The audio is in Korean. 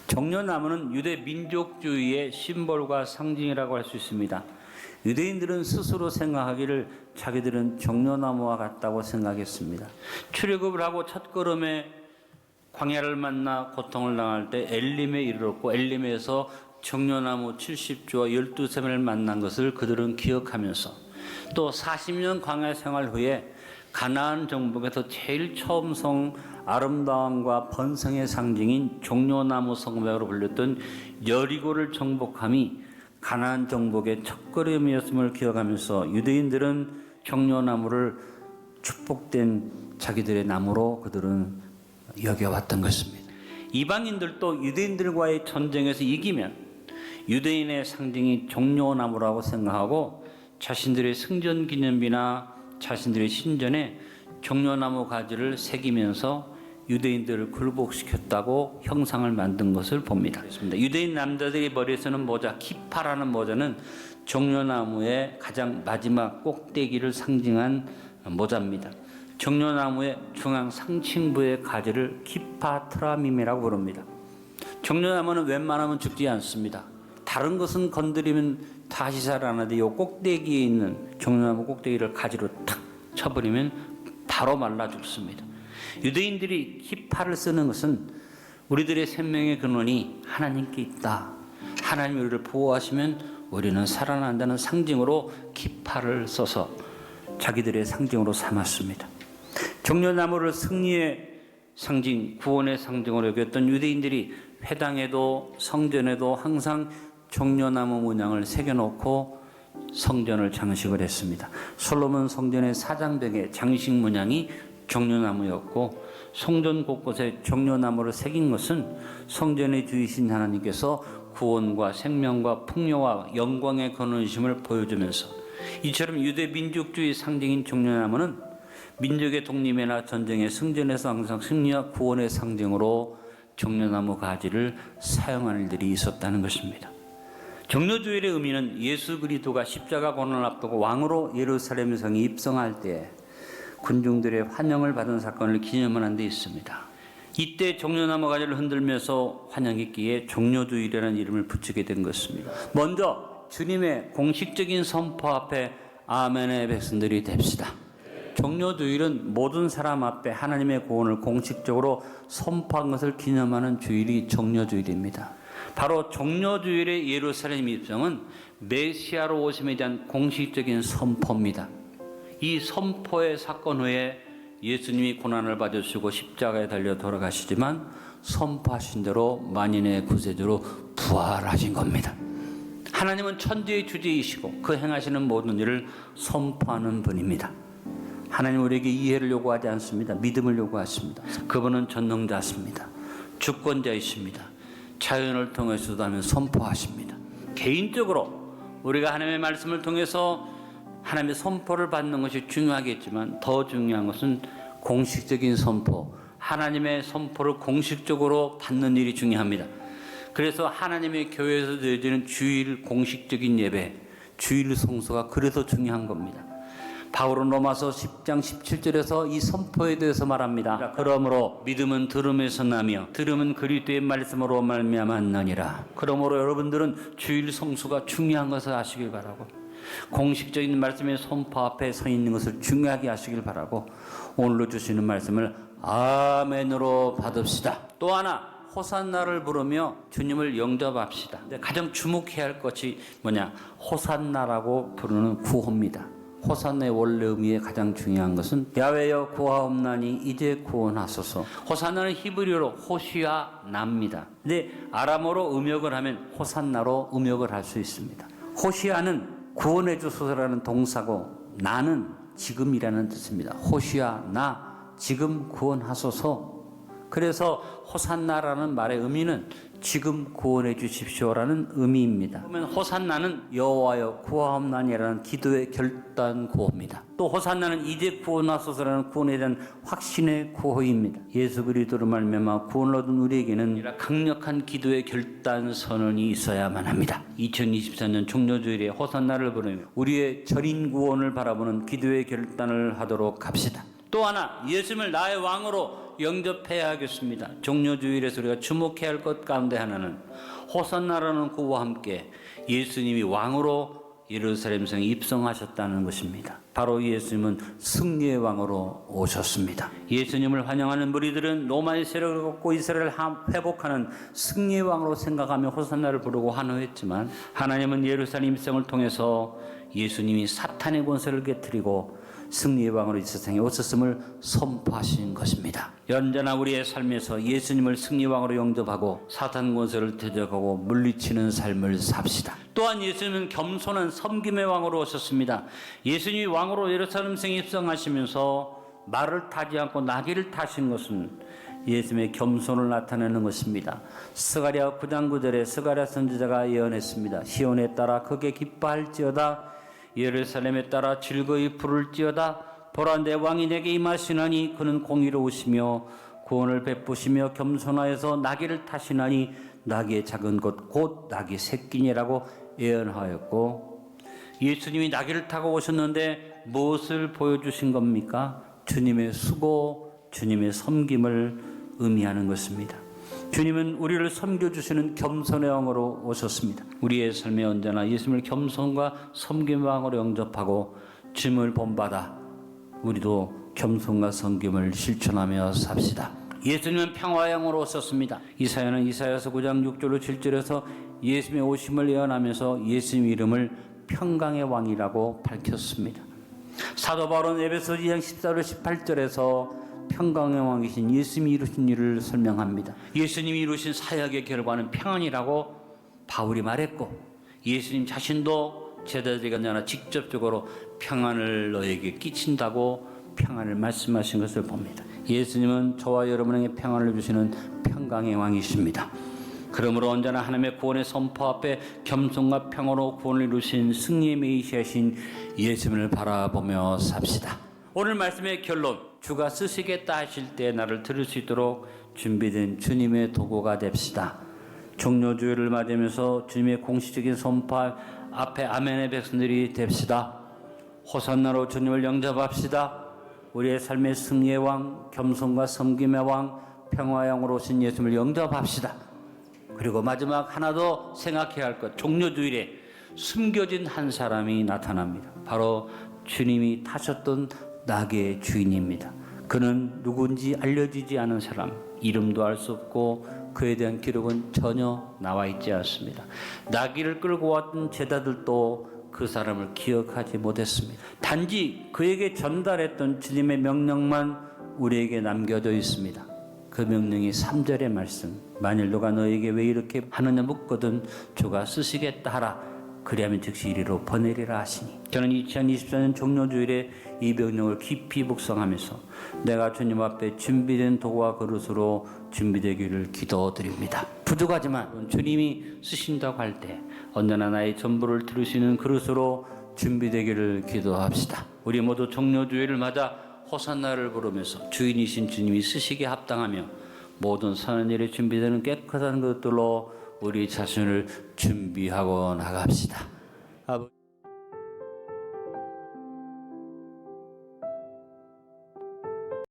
종려나무는 유대 민족주의의 심볼과 상징이라고 할 수 있습니다. 유대인들은 스스로 생각하기를 자기들은 종려나무와 같다고 생각했습니다. 출애굽을 하고 첫걸음에 광야를 만나 고통을 당할 때 엘림에 이르렀고 엘림에서 종려나무 70조와 12샘을 만난 것을 그들은 기억하면서 또 40년 광야 생활 후에 가나안 정복에서 제일 처음 성 아름다움과 번성의 상징인 종려나무 성벽으로 불렸던 여리고를 정복함이 가나안 정복의 첫걸음이었음을 기억하면서 유대인들은 종려나무를 축복된 자기들의 나무로 그들은 여겨왔던 것입니다. 이방인들도 유대인들과의 전쟁에서 이기면 유대인의 상징이 종려나무라고 생각하고 자신들의 승전기념비나 자신들의 신전에 종려나무 가지를 새기면서 유대인들을 굴복시켰다고 형상을 만든 것을 봅니다. 유대인 남자들이 머리에서는 모자, 키파라는 모자는 종려나무의 가장 마지막 꼭대기를 상징한 모자입니다. 종려나무의 중앙 상층부의 가지를 키파 트라밈이라고 부릅니다. 종려나무는 웬만하면 죽지 않습니다. 다른 것은 건드리면 다시 살아나는데 이 꼭대기에 있는 종려나무 꼭대기를 가지로 탁 쳐버리면 바로 말라 죽습니다. 유대인들이 키파를 쓰는 것은 우리들의 생명의 근원이 하나님께 있다. 하나님이 우리를 보호하시면 우리는 살아난다는 상징으로 키파를 써서 자기들의 상징으로 삼았습니다. 종려나무를 승리의 상징, 구원의 상징으로 여겼던 유대인들이 회당에도 성전에도 항상 종려나무 문양을 새겨놓고 성전을 장식을 했습니다. 솔로몬 성전의 사장벽에 장식 문양이 종려나무였고 성전 곳곳에 종려나무를 새긴 것은 성전의 주이신 하나님께서 구원과 생명과 풍요와 영광의 근원이심을 보여주면서 이처럼 유대 민족주의 상징인 종려나무는 민족의 독립이나 전쟁의 승전에서 항상 승리와 구원의 상징으로 종려나무 가지를 사용하는 일들이 있었다는 것입니다. 종려주일의 의미는 예수 그리스도가 십자가 고난을 앞두고 왕으로 예루살렘 성에 입성할 때 군중들의 환영을 받은 사건을 기념하는 데 있습니다. 이때 종려나무 가지를 흔들면서 환영했기에 종려주일이라는 이름을 붙이게 된 것입니다. 먼저 주님의 공식적인 선포 앞에 아멘의 백성들이 됩시다. 종려주일은 모든 사람 앞에 하나님의 구원을 공식적으로 선포한 것을 기념하는 주일이 종려주일입니다. 바로 종려주일의 예루살렘 입성은 메시아로 오심에 대한 공식적인 선포입니다. 이 선포의 사건 후에 예수님이 고난을 받으시고 십자가에 달려 돌아가시지만 선포하신 대로 만인의 구세주로 부활하신 겁니다. 하나님은 천지의 주제이시고 그 행하시는 모든 일을 선포하는 분입니다. 하나님 우리에게 이해를 요구하지 않습니다. 믿음을 요구하십니다. 그분은 전능자십니다. 주권자이십니다. 자연을 통해서도 하면 선포하십니다. 개인적으로 우리가 하나님의 말씀을 통해서 하나님의 선포를 받는 것이 중요하겠지만 더 중요한 것은 공식적인 선포, 하나님의 선포를 공식적으로 받는 일이 중요합니다. 그래서 하나님의 교회에서 드려지는 주일 공식적인 예배, 주일 성수가 그래서 중요한 겁니다. 바울은 로마서 10장 17절에서 이 선포에 대해서 말합니다. 그러므로 믿음은 들음에서 나며 들음은 그리스도의 말씀으로 말미암았느니라. 그러므로 여러분들은 주일 성수가 중요한 것을 아시길 바라고 공식적인 말씀의 선포 앞에 서 있는 것을 중요하게 아시길 바라고 오늘로 주시는 말씀을 아멘으로 받읍시다. 또 하나 호산나를 부르며 주님을 영접합시다. 가장 주목해야 할 것이 뭐냐? 호산나라고 부르는 구호입니다. 호산나의 원래 의미에 가장 중요한 것은 야훼여 구하옵나니 이제 구원하소서. 호산나는 히브리어로 호시아나입니다. 근데 아람어로 음역을 하면 호산나로 음역을 할 수 있습니다. 호시아는 구원해 주소서라는 동사고 나는 지금이라는 뜻입니다. 호시아나 지금 구원하소서. 그래서 호산나라는 말의 의미는 지금 구원해 주십시오라는 의미입니다. 그러면 호산나는 여호와여 구하옵나니라는 기도의 결단 구호입니다. 또 호산나는 이제 구원하소서라는 구원에 대한 확신의 구호입니다. 예수 그리스도로 말미암아 구원을 얻은 우리에게는 강력한 기도의 결단 선언이 있어야만 합니다. 2024년 종려주일에 호산나를 부르며 우리의 절인 구원을 바라보는 기도의 결단을 하도록 합시다. 또 하나, 예수님을 나의 왕으로 영접해야 하겠습니다. 종료주일에서 우리가 주목해야 할 것 가운데 하나는 호산나라는 구호와 함께 예수님이 왕으로 예루살렘 성에 입성하셨다는 것입니다. 바로 예수님은 승리의 왕으로 오셨습니다. 예수님을 환영하는 무리들은 로마의 세력을 꺾고 이스라엘을 회복하는 승리의 왕으로 생각하며 호산나를 부르고 환호했지만 하나님은 예루살렘 입성을 통해서 예수님이 사탄의 권세를 깨뜨리고 승리의 왕으로 이 세상에 오셨음을 선포하신 것입니다. 언제나 우리의 삶에서 예수님을 승리왕으로 영접하고 사탄 권세를 대적하고 물리치는 삶을 삽시다. 또한 예수님은 겸손한 섬김의 왕으로 오셨습니다. 예수님이 왕으로 예루살렘 성에 입성하시면서 말을 타지 않고 나귀를 타신 것은 예수님의 겸손을 나타내는 것입니다. 스가랴 9장 9절에 스가랴 선지자가 예언했습니다. 시온에 따라 크게 기뻐할지어다 예루살렘에 따라 즐거이 부를지어다 보라 내 왕이 내게 임하시나니 그는 공의로우시며 구원을 베푸시며 겸손하여서 나귀를 타시나니 나귀의 작은 것 곧 나귀 새끼니라고 예언하였고 예수님이 나귀를 타고 오셨는데 무엇을 보여주신 겁니까? 주님의 수고, 주님의 섬김을 의미하는 것입니다. 주님은 우리를 섬겨주시는 겸손의 왕으로 오셨습니다. 우리의 삶에 언제나 예수님을 겸손과 섬김의 왕으로 영접하고 주님을 본받아 우리도 겸손과 섬김을 실천하며 삽시다. 예수님은 평화의 왕으로 오셨습니다. 이사야는 이사야서 9장 6절로 7절에서 예수님의 오심을 예언하면서 예수님 이름을 평강의 왕이라고 밝혔습니다. 사도 바울은 에베소 2장 14절 18절에서 평강의 왕이신 예수님이 이루신 일을 설명합니다. 예수님이 이루신 사역의 결과는 평안이라고 바울이 말했고 예수님 자신도 제자들에게 직접적으로 평안을 너에게 끼친다고 평안을 말씀하신 것을 봅니다. 예수님은 저와 여러분에게 평안을 주시는 평강의 왕이십니다. 그러므로 언제나 하나님의 구원의 선포 앞에 겸손과 평화로 구원을 이루신 승리의 메시아신 예수님을 바라보며 삽시다. 오늘 말씀의 결론, 주가 쓰시겠다 하실 때 나를 들을 수 있도록 준비된 주님의 도구가 됩시다. 종료주일을 맞으면서 주님의 공식적인 선포 앞에 아멘의 백성들이 됩시다. 호산나로 주님을 영접합시다. 우리의 삶의 승리의 왕, 겸손과 섬김의 왕, 평화의 왕으로 오신 예수님을 영접합시다. 그리고 마지막 하나 더 생각해야 할 것, 종료주일에 숨겨진 한 사람이 나타납니다. 바로 주님이 타셨던 나귀의 주인입니다. 그는 누군지 알려지지 않은 사람, 이름도 알 수 없고 그에 대한 기록은 전혀 나와 있지 않습니다. 나귀를 끌고 왔던 제자들도 그 사람을 기억하지 못했습니다. 단지 그에게 전달했던 주님의 명령만 우리에게 남겨져 있습니다. 그 명령이 3절의 말씀, 만일 누가 너에게 왜 이렇게 하느냐 묻거든 주가 쓰시겠다 하라. 그리하면 즉시 이리로 보내리라 하시니. 저는 2024년 종료주일에 이 명령을 깊이 묵상하면서 내가 주님 앞에 준비된 도구와 그릇으로 준비되기를 기도드립니다. 부족하지만 주님이 쓰신다고 할 때 언제나 나의 전부를 들으시는 그릇으로 준비되기를 기도합시다. 우리 모두 종료주일을 맞아 호산나를 부르면서 주인이신 주님이 쓰시기에 합당하며 모든 선한 일에 준비되는 깨끗한 것들로 우리 자신을 준비하고 나갑시다. 아버지.